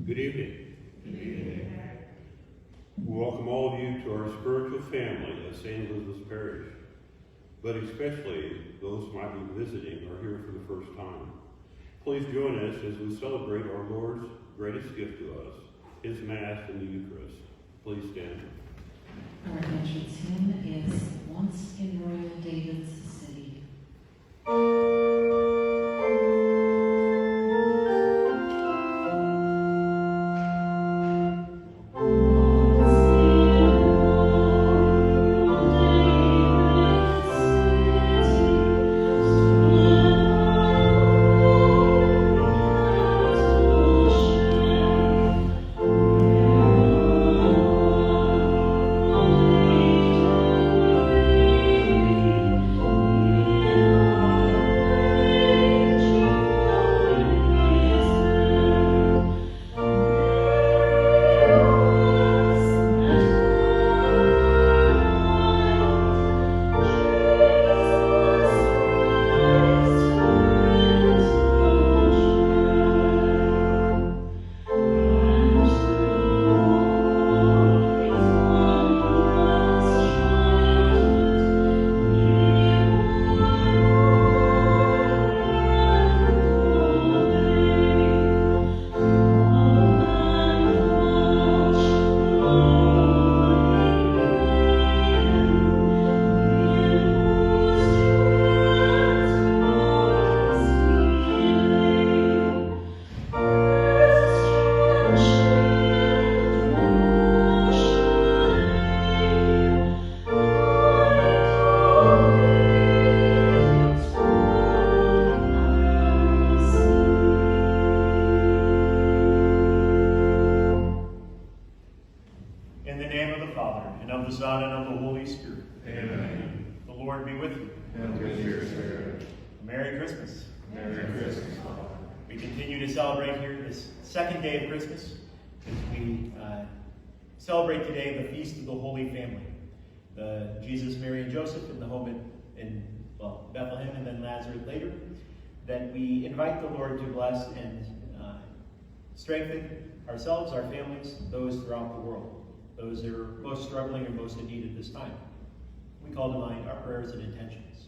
Good evening. We welcome all of you to our spiritual family at St. Elizabeth's Parish, but especially those who might be visiting or here for the first time. Please join us as we celebrate our Lord's greatest gift to us, His Mass in the Eucharist. Please stand. Our entrance hymn is Once in Royal David's City. In the name of the Father, and of the Son, and of the Holy Spirit. Amen. The Lord be with you. And with your spirit. Merry Christmas. Merry Christmas, Father. We continue to celebrate here this second day of Christmas as we celebrate today the Feast of the Holy Family. The Jesus, Mary, and Joseph in the home in Bethlehem and then Nazareth later. That we invite the Lord to bless and strengthen ourselves, our families, those throughout the world. Those that are most struggling and most in need at this time. We call to mind our prayers and intentions.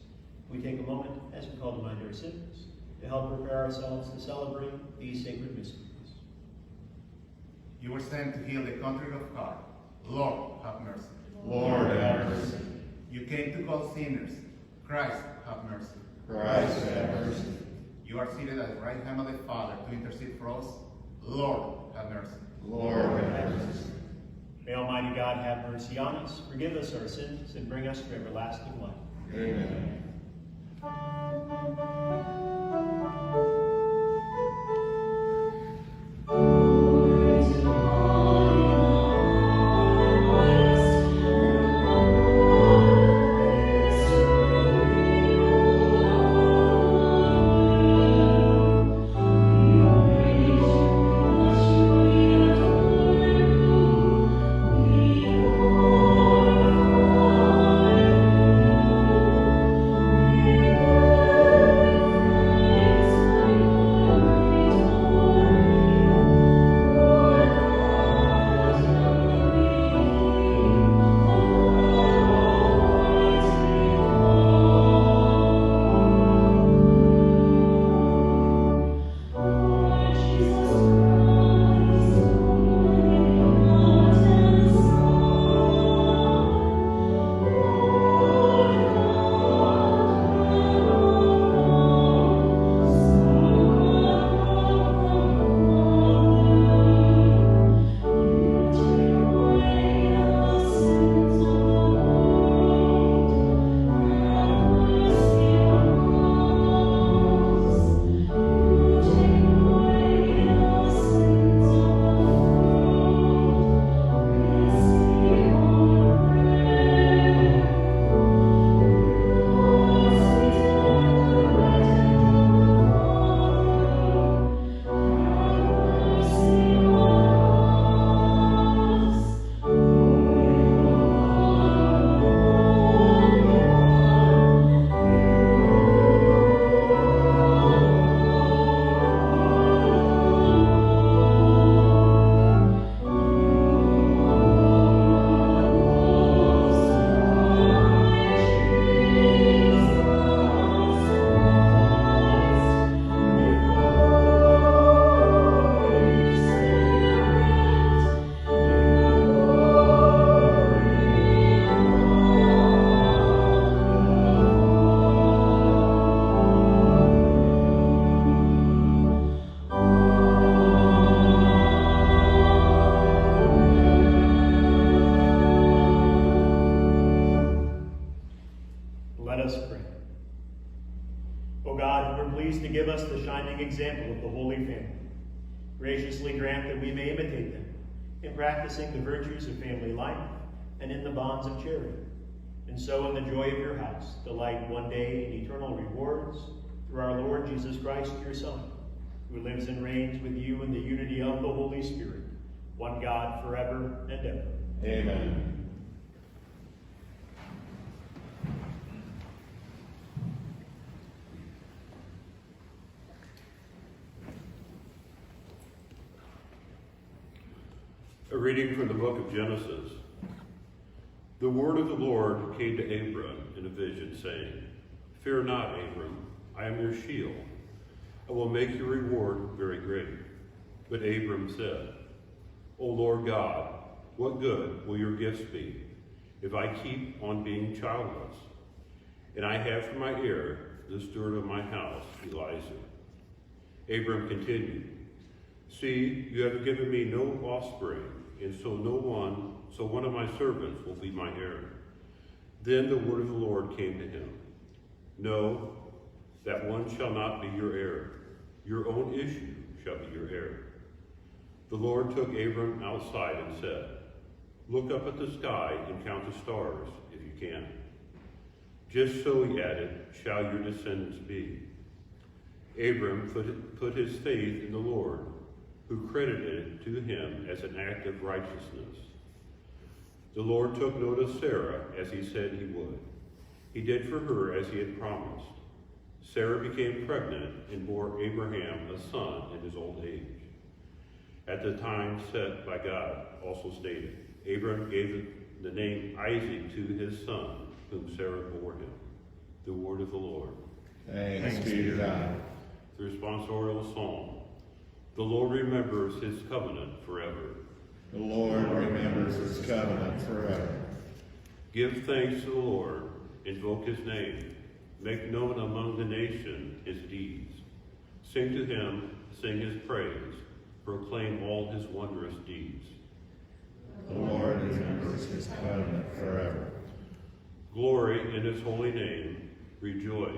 We take a moment as we call to mind our sins to help prepare ourselves to celebrate these sacred mysteries. You were sent to heal the country of God. Lord, have mercy. Lord, have mercy. You came to call sinners. Christ, have mercy. Christ, have mercy. You are seated at the right hand of the Father to intercede for us. Lord, have mercy. Lord, have mercy. May Almighty God have mercy on us, forgive us our sins, and bring us to everlasting life. Amen. to give us the shining example of the Holy Family. Graciously grant that we may imitate them in practicing the virtues of family life and in the bonds of charity, and so in the joy of your house delight one day in eternal rewards through our Lord Jesus Christ, your Son, who lives and reigns with you in the unity of the Holy Spirit, one God forever and ever. Amen. A reading from the book of Genesis. The word of the Lord came to Abram in a vision, saying, Fear not, Abram, I am your shield. I will make your reward very great. But Abram said, O Lord God, what good will your gifts be if I keep on being childless? And I have for my heir the steward of my house, Eliezer. Abram continued, See, you have given me no offspring, and so one of my servants will be my heir. Then the word of the Lord came to him. No, that one shall not be your heir. Your own issue shall be your heir. The Lord took Abram outside and said, Look up at the sky and count the stars, if you can. Just so, he added, shall your descendants be. Abram put his faith in the Lord, who credited it to him as an act of righteousness. The Lord took note of Sarah, as he said he would. He did for her as he had promised. Sarah became pregnant and bore Abraham a son in his old age. At the time set by God, also stated, Abram gave the name Isaac to his son, whom Sarah bore him. The word of the Lord. Thanks be to God. The responsorial psalm. The Lord remembers his covenant forever. The Lord remembers his covenant forever. Give thanks to the Lord, invoke his name, make known among the nation his deeds. Sing to him, sing his praise, proclaim all his wondrous deeds. The Lord remembers his covenant forever. Glory in his holy name, rejoice,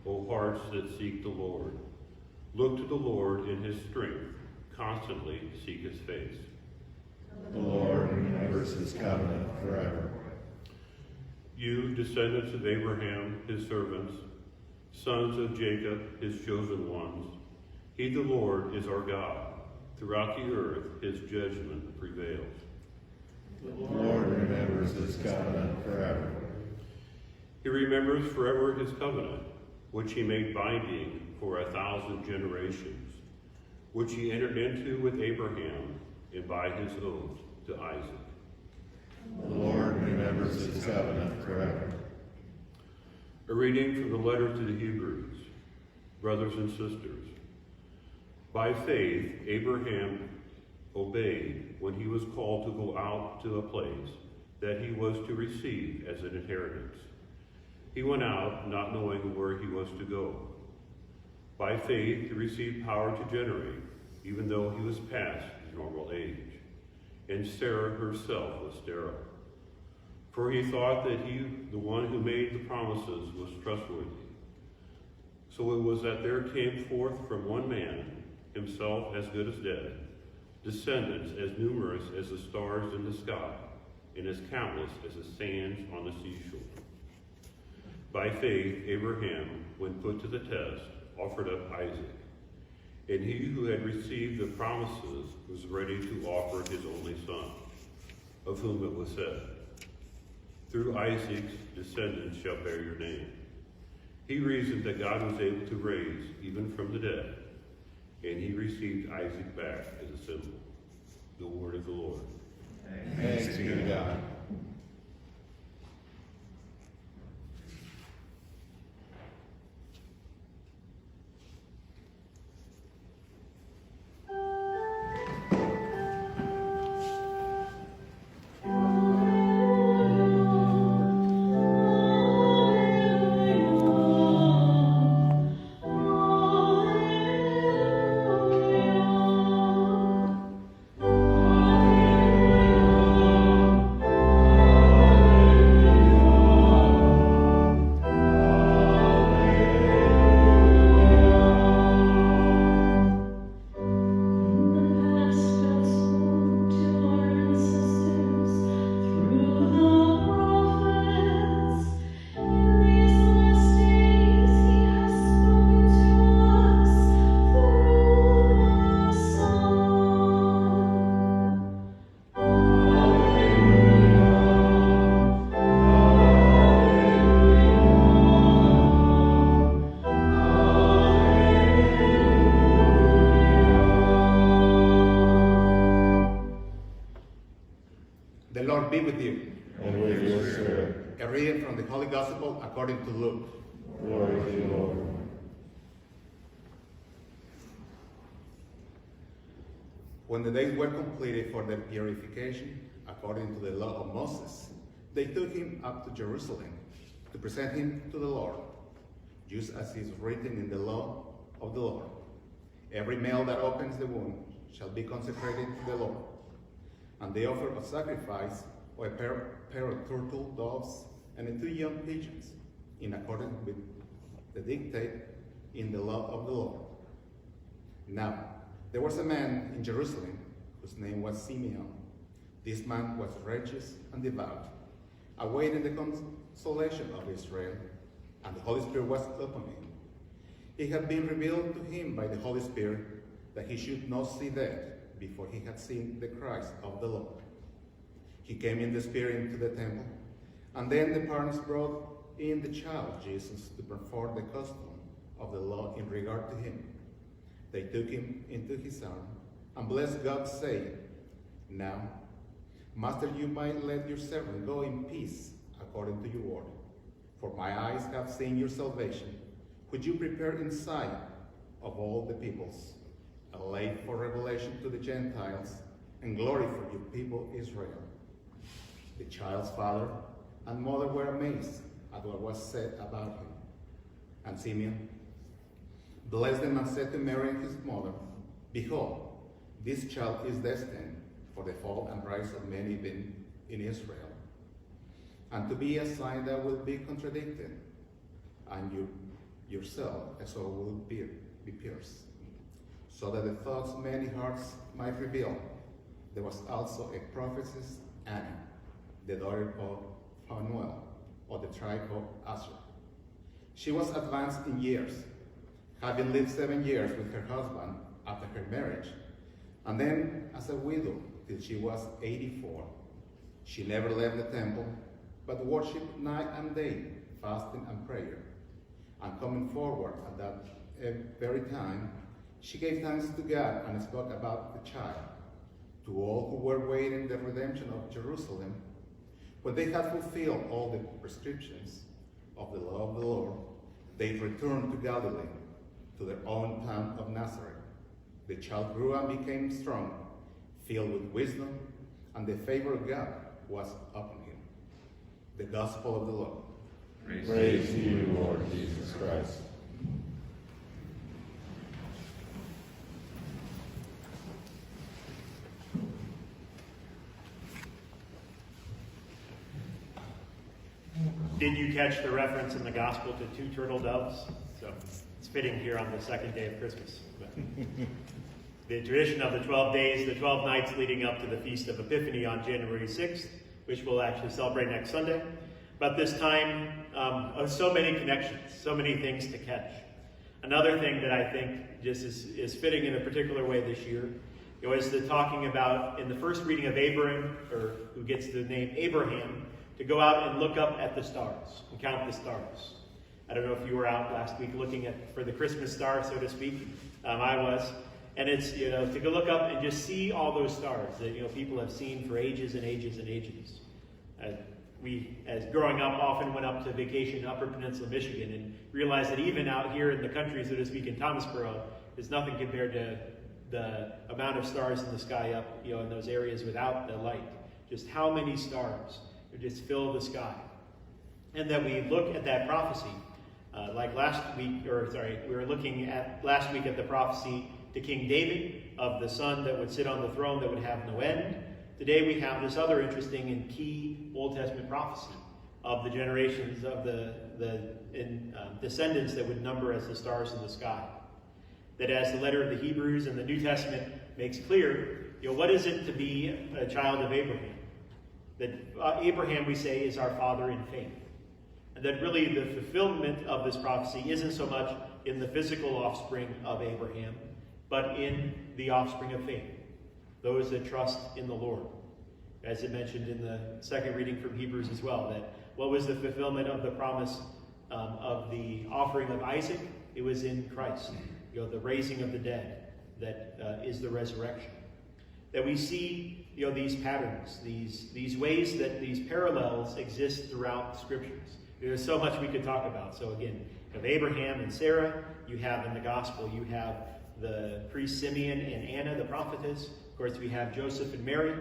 O hearts that seek the Lord. Look to the Lord in his strength, constantly seek his face. The Lord remembers his covenant forever. You, descendants of Abraham, his servants, sons of Jacob, his chosen ones, he, the Lord, is our God. Throughout the earth, his judgment prevails. The Lord remembers his covenant forever. He remembers forever his covenant, which he made binding for 1,000 generations, which he entered into with Abraham and by his oath to Isaac. The Lord remembers his covenant forever. A reading from the letter to the Hebrews. Brothers and sisters, by faith Abraham obeyed when he was called to go out to a place that he was to receive as an inheritance. He went out not knowing where he was to go. By faith he received power to generate, even though he was past his normal age, and Sarah herself was sterile. For he thought that he, the one who made the promises, was trustworthy. So it was that there came forth from one man, himself as good as dead, descendants as numerous as the stars in the sky, and as countless as the sands on the seashore. By faith Abraham, when put to the test, offered up Isaac. And he who had received the promises was ready to offer his only son, of whom it was said, Through Isaac's descendants shall bear your name. He reasoned that God was able to raise even from the dead, and he received Isaac back as a symbol. The word of the Lord. Thanks be to God. Lord be with you. And with your spirit. A reading from the Holy Gospel according to Luke. Glory to you, Lord. When the days were completed for their purification, according to the law of Moses, they took him up to Jerusalem to present him to the Lord, just as is written in the law of the Lord. Every male that opens the womb shall be consecrated to the Lord. And they offered a sacrifice of a pair of turtle doves and 2 young pigeons, in accordance with the dictate in the law of the Lord. Now, there was a man in Jerusalem whose name was Simeon. This man was righteous and devout, awaiting the consolation of Israel, and the Holy Spirit was upon him. It had been revealed to him by the Holy Spirit that he should not see death before he had seen the Christ of the Lord. He came in the Spirit into the temple, and then the parents brought in the child Jesus to perform the custom of the law in regard to him. They took him into his arm and blessed God, saying, "Now, Master, you might let your servant go in peace according to your word. For my eyes have seen your salvation, which you prepared in sight of all the peoples, a light for revelation to the Gentiles, and glory for your people Israel." The child's father and mother were amazed at what was said about him. And Simeon blessed them and said to Mary and his mother, "Behold, this child is destined for the fall and rise of many in Israel, and to be a sign that will be contradicted, and you yourself as well will be pierced, so that the thoughts of many hearts might reveal. There was also a prophetess, Anna, the daughter of Phanuel, of the tribe of Asher. She was advanced in years, having lived 7 years with her husband after her marriage, and then as a widow till she was 84. She never left the temple, but worshipped night and day, fasting and prayer. And coming forward at that very time, she gave thanks to God and spoke about the child to all who were waiting the redemption of Jerusalem. When they had fulfilled all the prescriptions of the law of the Lord, they returned to Galilee, to their own town of Nazareth. The child grew and became strong, filled with wisdom, and the favor of God was upon him. The Gospel of the Lord. Praise to you, Lord Jesus Christ. Did you catch the reference in the gospel to 2 turtle doves? So it's fitting here on the second day of Christmas. The tradition of the 12 days, the 12 nights leading up to the Feast of Epiphany on January 6th, which we'll actually celebrate next Sunday. But this time, so many connections, so many things to catch. Another thing that I think just is fitting in a particular way this year, is the talking about, in the first reading of Abraham, or who gets the name Abraham, to go out and look up at the stars, and count the stars. I don't know if you were out last week looking for the Christmas star, so to speak. I was. And it's, to go look up and just see all those stars that, people have seen for ages and ages and ages. We, as growing up, often went up to vacation in Upper Peninsula, Michigan, and realized that even out here in the country, so to speak, in Thomasboro, is nothing compared to the amount of stars in the sky up, in those areas without the light. Just how many stars just fill the sky. And that we look at that prophecy, like we were looking at last week at the prophecy to King David of the son that would sit on the throne that would have no end. Today we have this other interesting and key Old Testament prophecy of the generations of the descendants that would number as the stars in the sky. That as the letter of the Hebrews and the New Testament makes clear, what is it to be a child of Abraham? That Abraham, we say, is our father in faith. And that really the fulfillment of this prophecy isn't so much in the physical offspring of Abraham, but in the offspring of faith, those that trust in the Lord. As it mentioned in the second reading from Hebrews as well, that what was the fulfillment of the promise of the offering of Isaac? It was in Christ, the raising of the dead, that is the resurrection. that we see, these patterns, these ways that these parallels exist throughout the scriptures. There's so much we could talk about. So again, you have Abraham and Sarah. You have in the gospel, you have the priest Simeon and Anna, the prophetess. Of course, we have Joseph and Mary.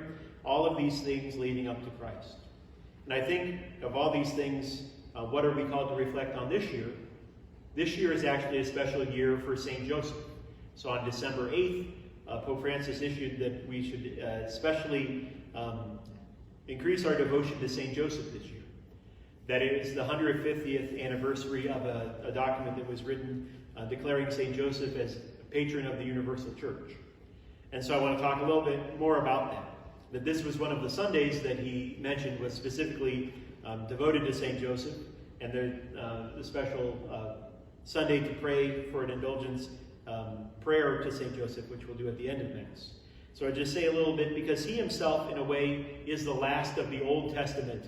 All of these things leading up to Christ. And I think of all these things, what are we called to reflect on this year? This year is actually a special year for St. Joseph. So on December 8th, Pope Francis issued that we should especially increase our devotion to St. Joseph this year. That it is the 150th anniversary of a document that was written declaring St. Joseph as patron of the Universal Church. And so I want to talk a little bit more about that. That this was one of the Sundays that he mentioned was specifically devoted to St. Joseph, and the special Sunday to pray for an indulgence prayer to St. Joseph, which we'll do at the end of Mass. So I'll just say a little bit, because he himself, in a way, is the last of the Old Testament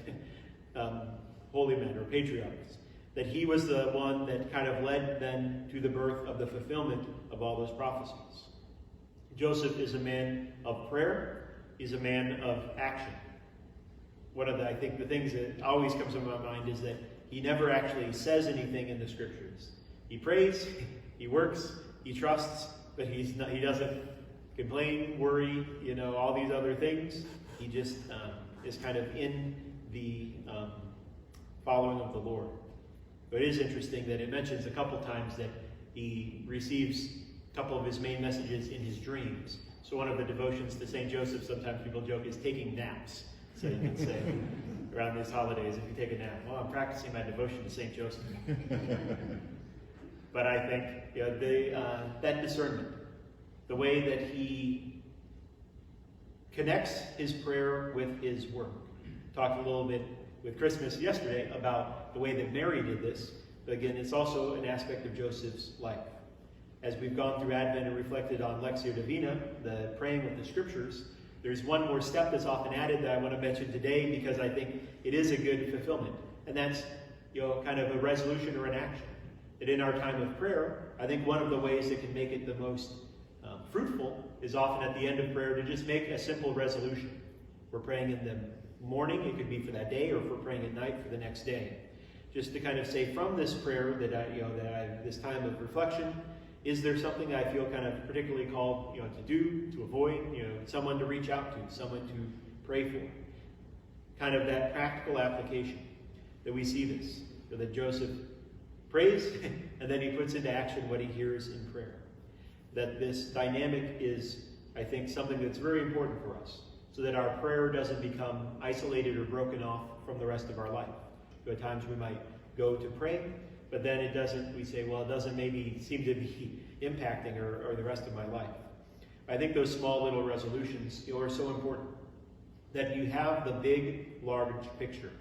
holy men or patriarchs. That he was the one that kind of led then to the birth of the fulfillment of all those prophecies. Joseph is a man of prayer. He's a man of action. One of the things that always comes to my mind is that he never actually says anything in the scriptures. He prays, he works, he trusts, but he doesn't complain, worry, all these other things. He just is kind of in the following of the Lord. But it is interesting that it mentions a couple times that he receives a couple of his main messages in his dreams. So one of the devotions to St. Joseph, sometimes people joke, is taking naps. So you can say, around these holidays, if you take a nap, well, I'm practicing my devotion to St. Joseph. But I think that discernment, the way that he connects his prayer with his work. Talked a little bit with Christmas yesterday about the way that Mary did this, but again, it's also an aspect of Joseph's life. As we've gone through Advent and reflected on Lectio Divina, the praying of the scriptures, there's one more step that's often added that I want to mention today, because I think it is a good fulfillment. And that's, kind of a resolution or an action. That in our time of prayer, I think one of the ways that can make it the most fruitful is often at the end of prayer to just make a simple resolution. We're praying in the morning, it could be for that day, or if we're praying at night for the next day. Just to kind of say from this prayer this time of reflection, is there something I feel kind of particularly called, to do, to avoid, someone to reach out to, someone to pray for? Kind of that practical application that we see this, that Joseph prays and then he puts into action what he hears in prayer. That this dynamic is, I think, something that's very important for us, so that our prayer doesn't become isolated or broken off from the rest of our life. So at times we might go to pray, but then it doesn't maybe seem to be impacting or the rest of my life. I think those small little resolutions are so important, that you have the big, large picture.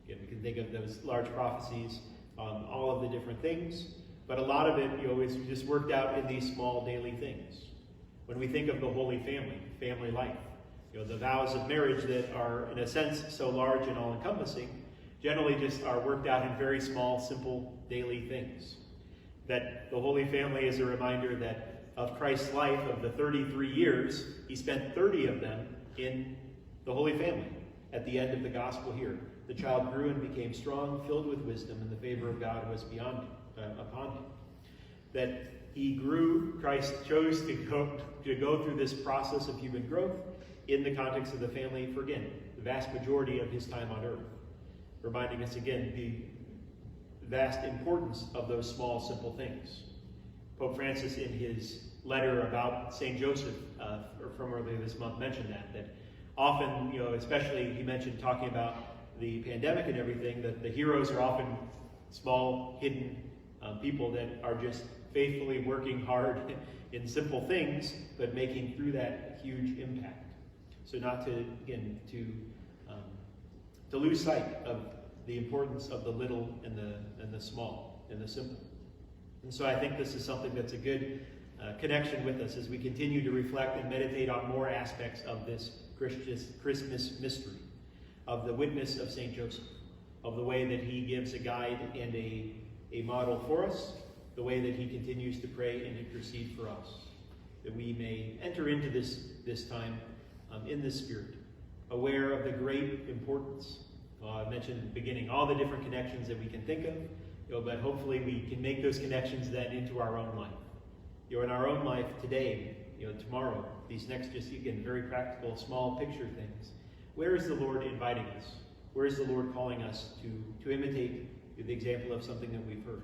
Again, we can think of those large prophecies, all of the different things, but a lot of it is just worked out in these small daily things. When we think of the Holy Family, family life, the vows of marriage that are, in a sense, so large and all-encompassing, generally just are worked out in very small, simple, daily things. That the Holy Family is a reminder that of Christ's life, of the 33 years, he spent 30 of them in the Holy Family. At the end of the gospel here, the child grew and became strong, filled with wisdom, and the favor of God was upon him. That he grew, Christ chose to go through this process of human growth in the context of the family for, again, the vast majority of his time on earth. Reminding us again the vast importance of those small, simple things. Pope Francis, in his letter about St. Joseph from earlier this month, mentioned that often, especially he mentioned talking about the pandemic and everything, that the heroes are often small, hidden people that are just faithfully working hard in simple things, but making through that huge impact. So not to, again, to lose sight of the importance of the little and the small and the simple. And so I think this is something that's a good connection with us as we continue to reflect and meditate on more aspects of this Christmas mystery, of the witness of St. Joseph, of the way that he gives a guide and a model for us, the way that he continues to pray and intercede for us, that we may enter into this time in this spirit, aware of the great importance. I mentioned at the beginning all the different connections that we can think of, but hopefully we can make those connections then into our own life. In our own life today, tomorrow, these next, just again, very practical, small picture things. Where is the Lord inviting us? Where is the Lord calling us to imitate the example of something that we've heard?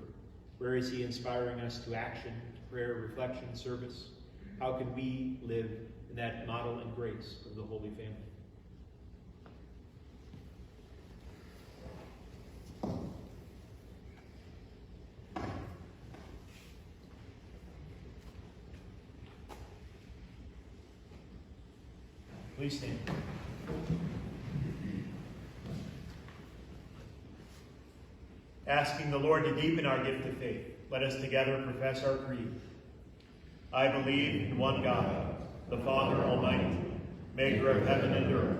Where is he inspiring us to action, to prayer, reflection, service? How can we live in that model and grace of the Holy Family? Please stand. Asking the Lord to deepen our gift of faith, let us together profess our creed. I believe in one God, the Father Almighty, maker of heaven and earth,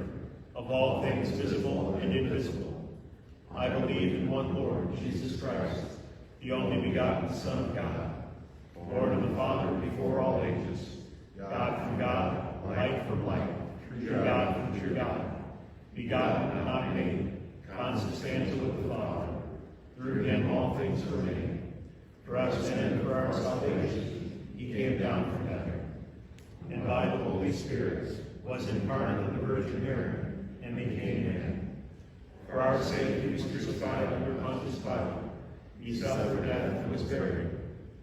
of all things visible and invisible. I believe in one Lord, Jesus Christ, the only begotten Son of God, born of the Father before all ages, God from God, light from light, true God from true God, begotten and not made, consubstantial with the Father. Through him all things were made. For us and for our salvation, he came down from heaven, and by the Holy Spirit was incarnate of the Virgin Mary, and became man. For our sake he was crucified under Pontius Pilate. He suffered death and was buried,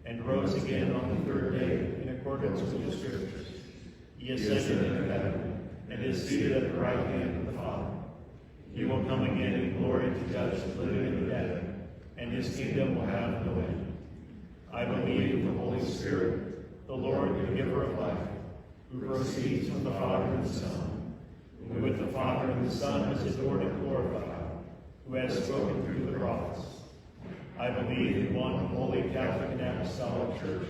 and rose again on the third day in accordance with the Scriptures. He ascended into heaven, and is seated at the right hand of the Father. He will come again in glory to judge the living and the dead, and his kingdom will have no end. I believe in the Holy Spirit, the Lord, the giver of life, who proceeds from the Father and the Son, who with the Father and the Son is adored and glorified, who has spoken through the prophets. I believe in one holy Catholic and Apostolic Church.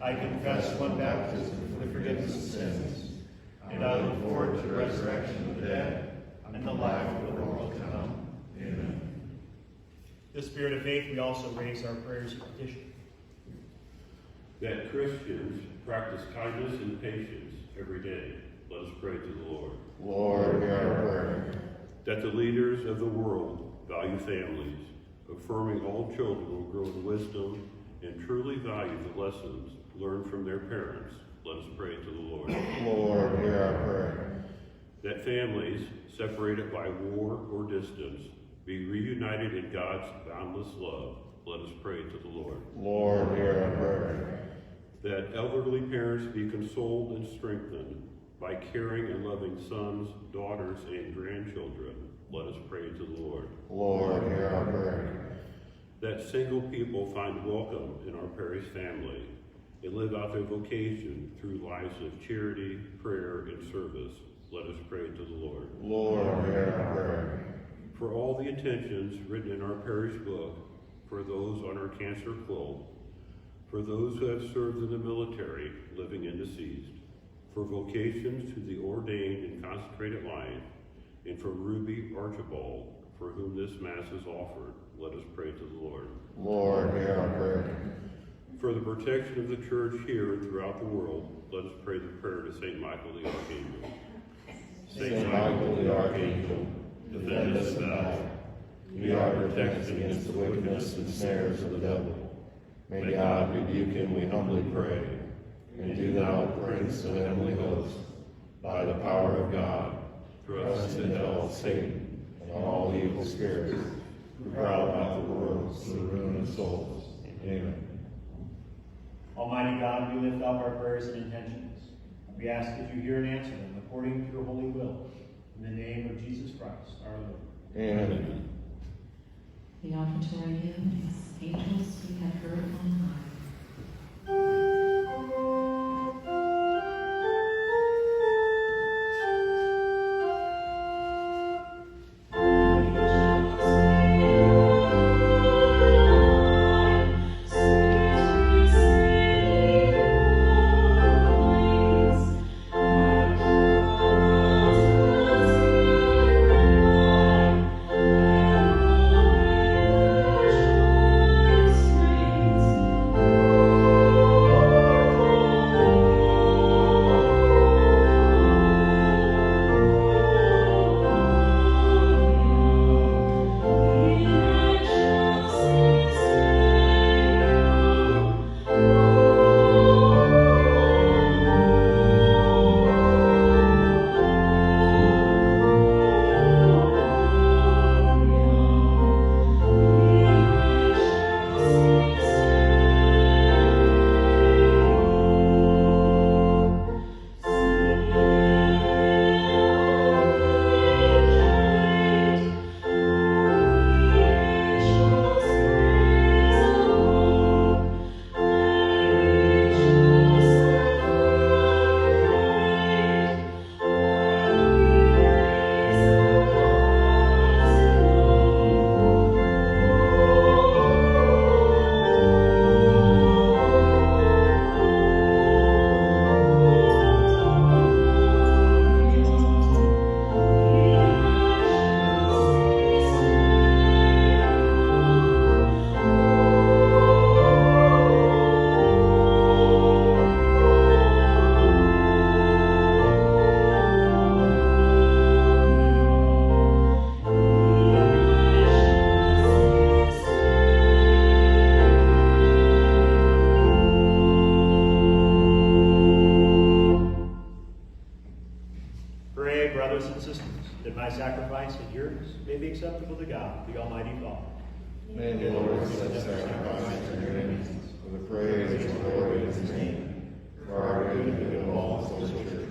I confess one baptism for the forgiveness of sins, and I look forward to the resurrection of the dead and the life of the world to come. Amen. The spirit of faith, we also raise our prayers of petition. That Christians practice kindness and patience every day. Let us pray to the Lord. Lord, hear our prayer. That the leaders of the world value families, affirming all children will grow in wisdom and truly value the lessons learned from their parents. Let us pray to the Lord. Lord, hear our prayer. That families separated by war or distance be reunited in God's boundless love. Let us pray to the Lord. Lord, hear our prayer. That elderly parents be consoled and strengthened by caring and loving sons, daughters, and grandchildren. Let us pray to the Lord. Lord, hear our prayer. That single people find welcome in our parish family and live out their vocation through lives of charity, prayer, and service. Let us pray to the Lord. Lord, hear our prayer. For all the intentions written in our parish book, for those on our cancer quilt, for those who have served in the military, living and deceased, for vocations to the ordained and consecrated life, and for Ruby Archibald, for whom this Mass is offered, let us pray to the Lord. Lord, hear our prayer. For the protection of the Church here and throughout the world, let us pray the prayer to St. Michael the Archangel. Saint Michael the Archangel, defend us in battle. Be our protection against the wickedness and snares of the devil. May God rebuke him, we humbly pray. And do thou, Prince of heavenly hosts, by the power of God, thrust into hell Satan and all evil spirits who prowl about the world to the ruin of souls. Amen. Almighty God, we lift up our prayers and intentions. We ask that you hear and answer them according to your holy will. In the name of Jesus Christ, our Lord. Amen. The offertory hymn is Angels We Have Heard on High. Praise Pray, brothers and sisters, that my sacrifice and yours may be acceptable to God, the Almighty Father. May the Lord accept sacrifice and your enemies for the praise and glory of his name, for our good and the good of all the Holy Church.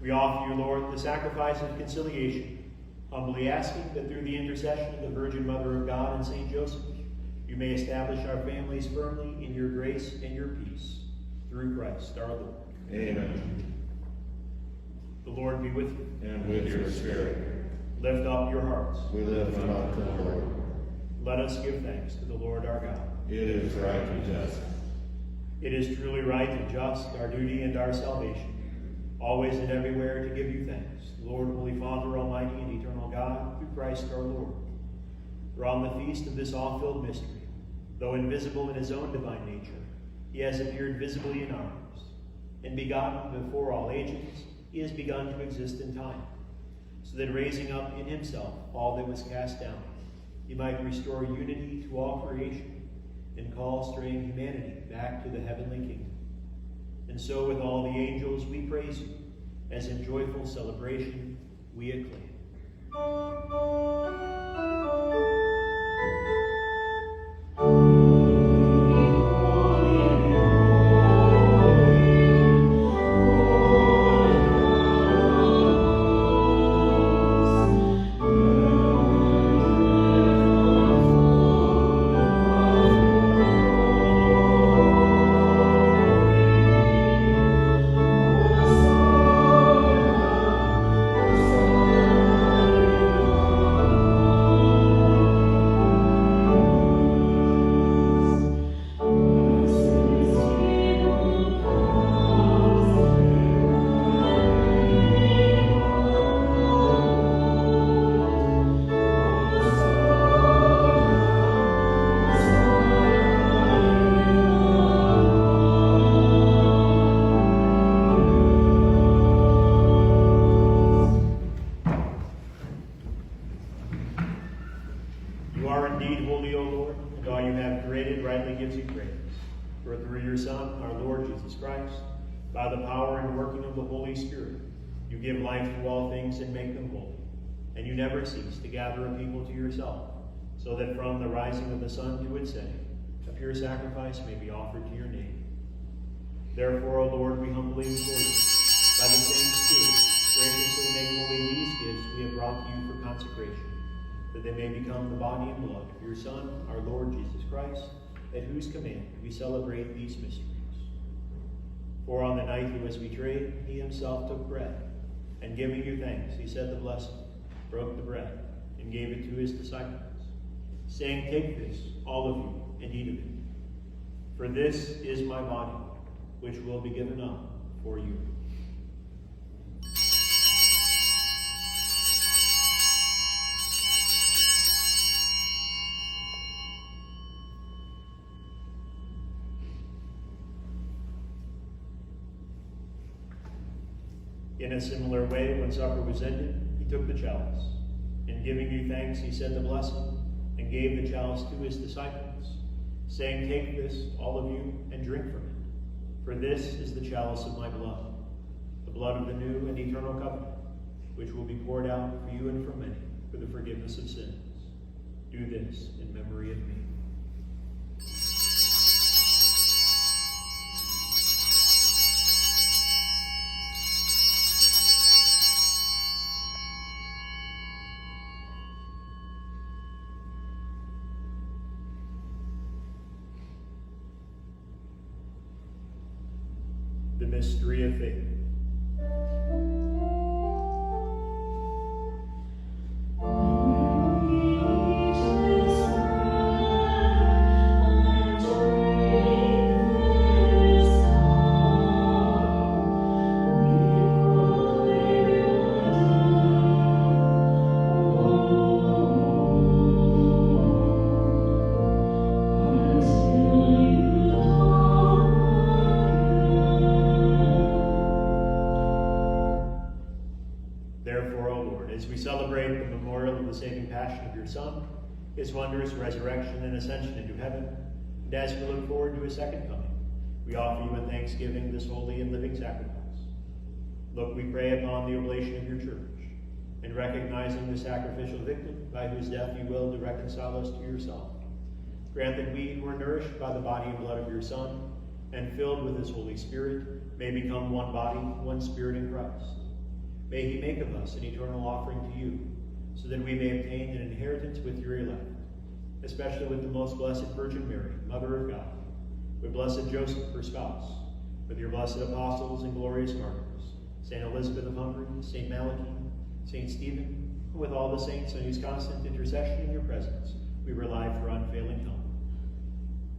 We offer you, Lord, the sacrifice of conciliation, humbly asking that through the intercession of the Virgin Mother of God and Saint Joseph, you may establish our families firmly in your grace and your peace. Through Christ our Lord. Amen. The Lord be with you. And with your spirit. Lift up your hearts. We lift them up to the Lord. Let us give thanks to the Lord our God. It is right and just. It is truly right and just, our duty and our salvation, always and everywhere to give you thanks, Lord, Holy Father, Almighty and eternal God, through Christ our Lord. For on the feast of this awe-filled mystery, though invisible in his own divine nature, he has appeared visibly in ours, and begotten before all ages, he has begun to exist in time, so that raising up in himself all that was cast down, he might restore unity to all creation and call straying humanity back to the heavenly kingdom. And so with all the angels we praise you, as in joyful celebration we acclaim. You are indeed holy, O Lord, and all you have created rightly gives you praise. For through your Son, our Lord Jesus Christ, by the power and working of the Holy Spirit, you give life to all things and make them holy. And you never cease to gather a people to yourself, so that from the rising of the sun to its setting, a pure sacrifice may be offered to your name. Therefore, O Lord, we humbly implore you, by the same Spirit, graciously make holy these gifts we have brought to you for consecration, that they may become the body and blood of your Son, our Lord Jesus Christ, at whose command we celebrate these mysteries. For on the night he was betrayed, he himself took bread, and giving you thanks, he said the blessing, broke the bread, and gave it to his disciples, saying, "Take this, all of you, and eat of it. For this is my body, which will be given up for you." In a similar way, when supper was ended, he took the chalice, and giving you thanks, he said the blessing, and gave the chalice to his disciples, saying, "Take this, all of you, and drink from it. For this is the chalice of my blood, the blood of the new and eternal covenant, which will be poured out for you and for many for the forgiveness of sins. Do this in memory of me." The mystery of faith. Therefore, O Lord, as we celebrate the memorial of the saving passion of your Son, his wondrous resurrection and ascension into heaven, and as we look forward to his second coming, we offer you in thanksgiving this holy and living sacrifice. Look, we pray, upon the oblation of your church, and recognizing the sacrificial victim by whose death you willed to reconcile us to yourself. Grant that we, who are nourished by the body and blood of your Son, and filled with his Holy Spirit, may become one body, one spirit in Christ. May he make of us an eternal offering to you, so that we may obtain an inheritance with your elect, especially with the most blessed Virgin Mary, Mother of God, with blessed Joseph, her spouse, with your blessed apostles and glorious martyrs, Saint Elizabeth of Hungary, Saint Malachine, Saint Stephen, and with all the saints on whose constant intercession in your presence we rely for unfailing help.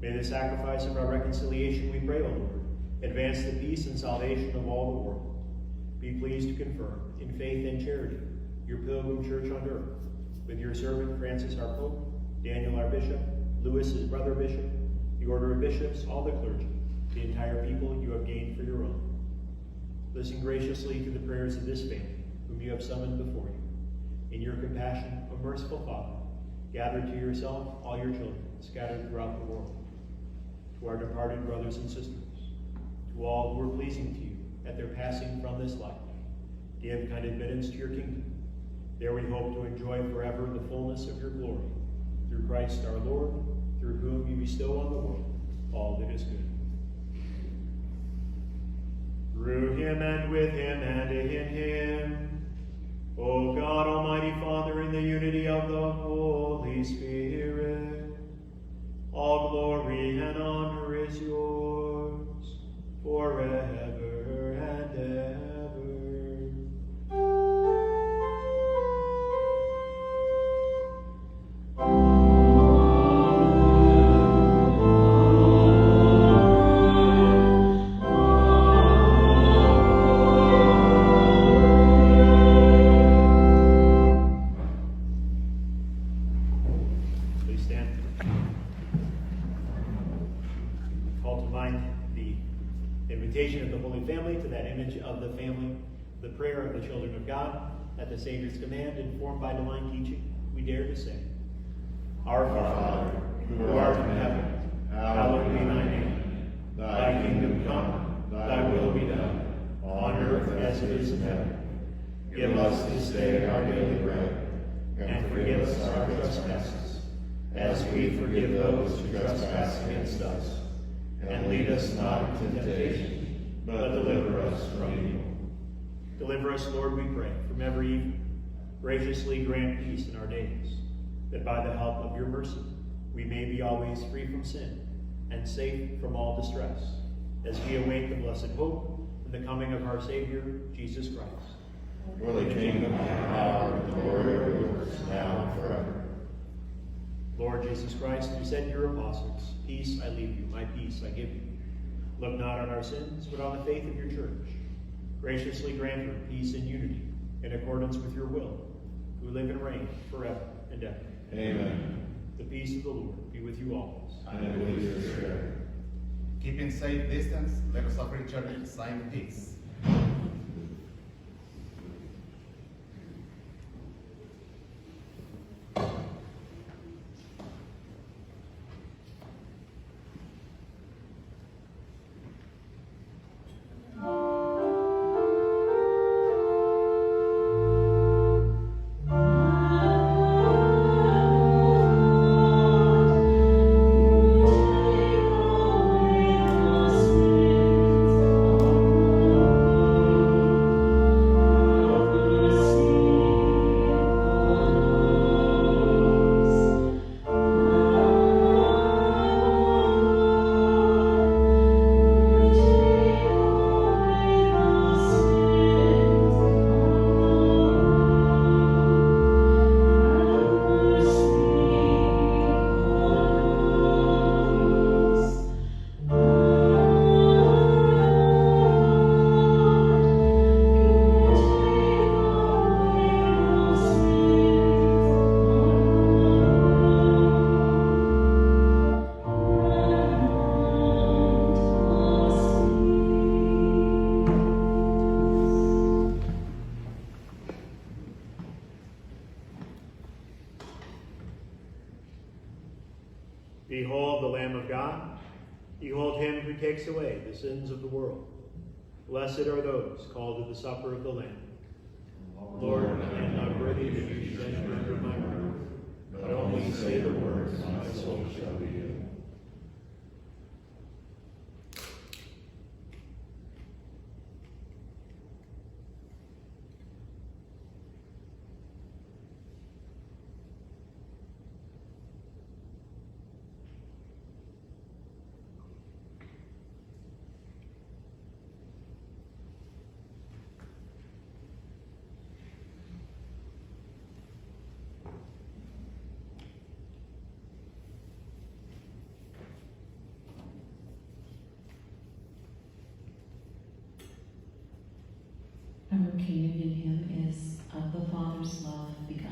May the sacrifice of our reconciliation, we pray, O Lord, advance the peace and salvation of all the world. Be pleased to confirm, in faith and charity, your pilgrim church on earth, with your servant Francis our Pope, Daniel our Bishop, Louis his brother Bishop, the order of bishops, all the clergy, the entire people you have gained for your own. Listen graciously to the prayers of this family, whom you have summoned before you. In your compassion, O merciful Father, gather to yourself all your children scattered throughout the world. To our departed brothers and sisters, to all who are pleasing to you at their passing from this life, give kind admittance to your kingdom. There we hope to enjoy forever the fullness of your glory, through Christ our Lord, through whom you bestow on the world all that is good. Through him and with him and in him, O God, Almighty Father, in the unity of the Holy Spirit, all glory and honor is yours forever and ever. Please stand. Call to mind the invitation of the Holy Family to that image of the family, the prayer of the children of God, at the Savior's command, informed by divine teaching, we dare to say, Our Father, who art in heaven, hallowed be thy name. Thy kingdom come, thy will be done, on earth as it is in heaven. Give us this day our daily bread, and forgive us our trespasses, as we forgive those who trespass against us. And lead us not into temptation, but deliver us from evil. Deliver us, Lord, we pray, from every evil. Graciously grant peace in our days, that by the help of your mercy we may be always free from sin and safe from all distress, as we await the blessed hope and the coming of our Savior, Jesus Christ. For the kingdom, and power, and glory are yours, now and forever. Lord Jesus Christ, you said to your apostles, Peace I leave you, my peace I give you. Look not on our sins, but on the faith of your church. Graciously grant her peace and unity, in accordance with your will, who live and reign forever and ever. Amen. The peace of the Lord be with you always. And with your spirit. Keeping safe distance, let us offer each other the sign of peace. Behold the Lamb of God. Behold him who takes away the sins of the world. Blessed are those called to the supper of the Lamb. Lord, I am not worthy that you should enter under my roof, but only say the words, and my soul shall be healed. Our communion hymn is Of the Father's Love Begotten.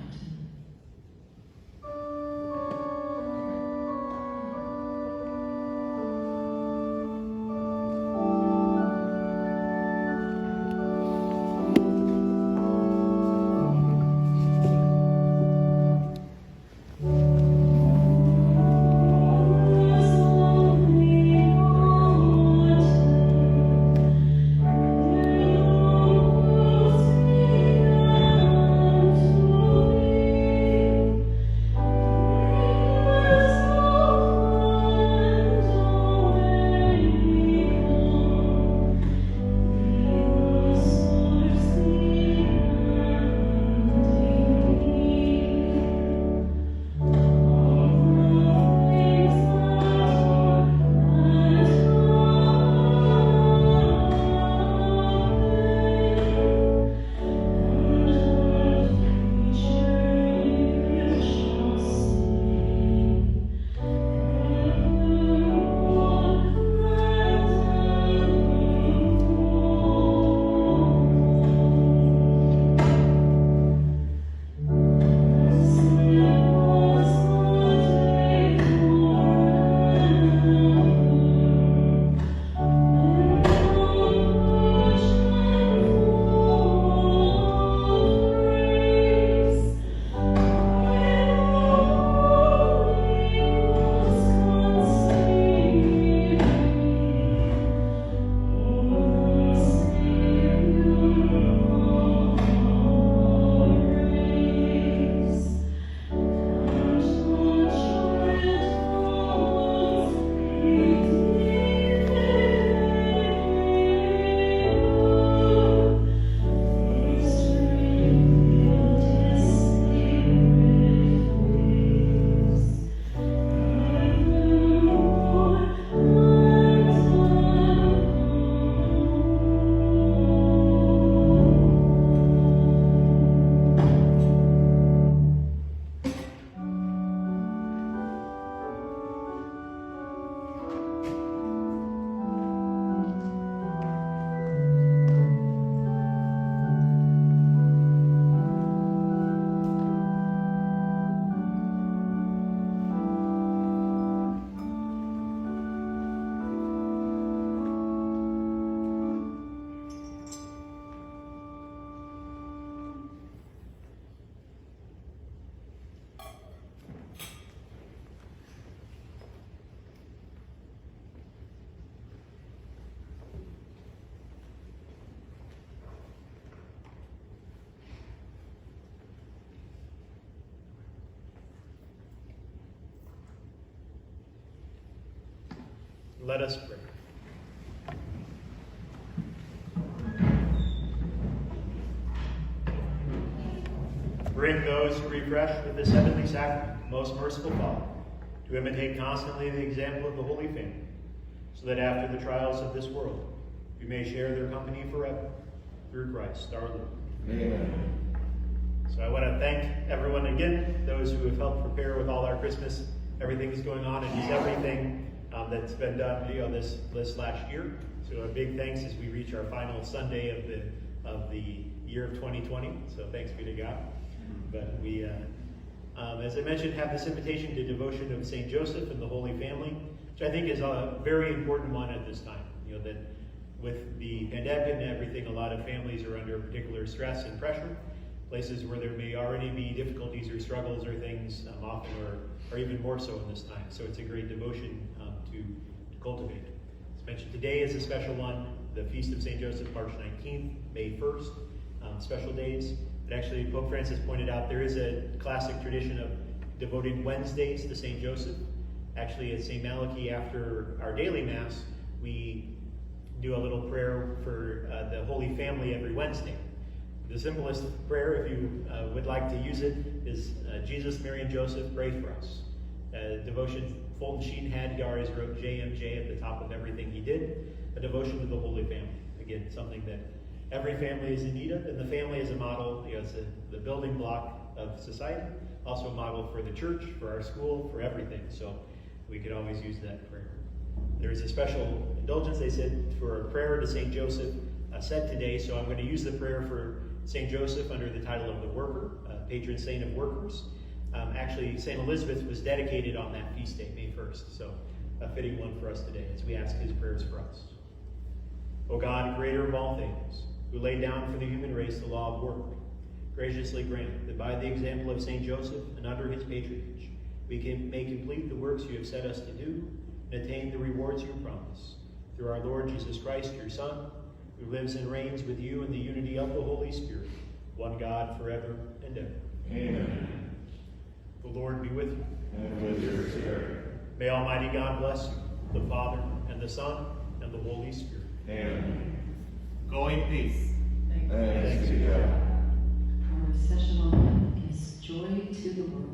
Let us pray. Bring those who refresh with this heavenly sacrament, most merciful Father, to imitate constantly the example of the Holy Family, so that after the trials of this world, we may share their company forever, through Christ our Lord. Amen. So I want to thank everyone again, those who have helped prepare with all our Christmas, everything that's going on, and just everything that's been done, this last year. So a big thanks as we reach our final Sunday of the year of 2020. So thanks be to God. But we, as I mentioned, have this invitation to devotion of St. Joseph and the Holy Family, which I think is a very important one at this time. You know, that with the pandemic and everything, a lot of families are under particular stress and pressure. Places where there may already be difficulties or struggles or things often or even more so in this time. So it's a great devotion to cultivate. As mentioned, today is a special one. the Feast of St. Joseph, March 19th, May 1st, special days. But actually, Pope Francis pointed out there is a classic tradition of devoting Wednesdays to St. Joseph. Actually, at St. Malachy, after our daily Mass, we do a little prayer for the Holy Family every Wednesday. The simplest prayer, if you would like to use it, is Jesus, Mary, and Joseph, pray for us. Devotion, Fulton Sheen had, he always wrote JMJ at the top of everything he did. A devotion to the Holy Family. Again, something that every family is in need of, and the family is a model, it's the building block of society, also a model for the church, for our school, for everything. So we could always use that prayer. There's a special indulgence, they said, for a prayer to St. Joseph said today, so I'm going to use the prayer for St. Joseph under the title of the worker, patron saint of workers. Actually, St. Elizabeth was dedicated on that feast day, May 1st, so a fitting one for us today as we ask his prayers for us. O God, creator of all things, who laid down for the human race the law of work, graciously grant that by the example of St. Joseph and under his patronage, we may complete the works you have set us to do and attain the rewards you promise. Through our Lord Jesus Christ, your Son, who lives and reigns with you in the unity of the Holy Spirit, one God forever and ever. Amen. The Lord be with you. And with your spirit. May Almighty God bless you, the Father, and the Son, and the Holy Spirit. Amen. Go in peace. Thanks be to God. Our recessional hymn is Joy to the World.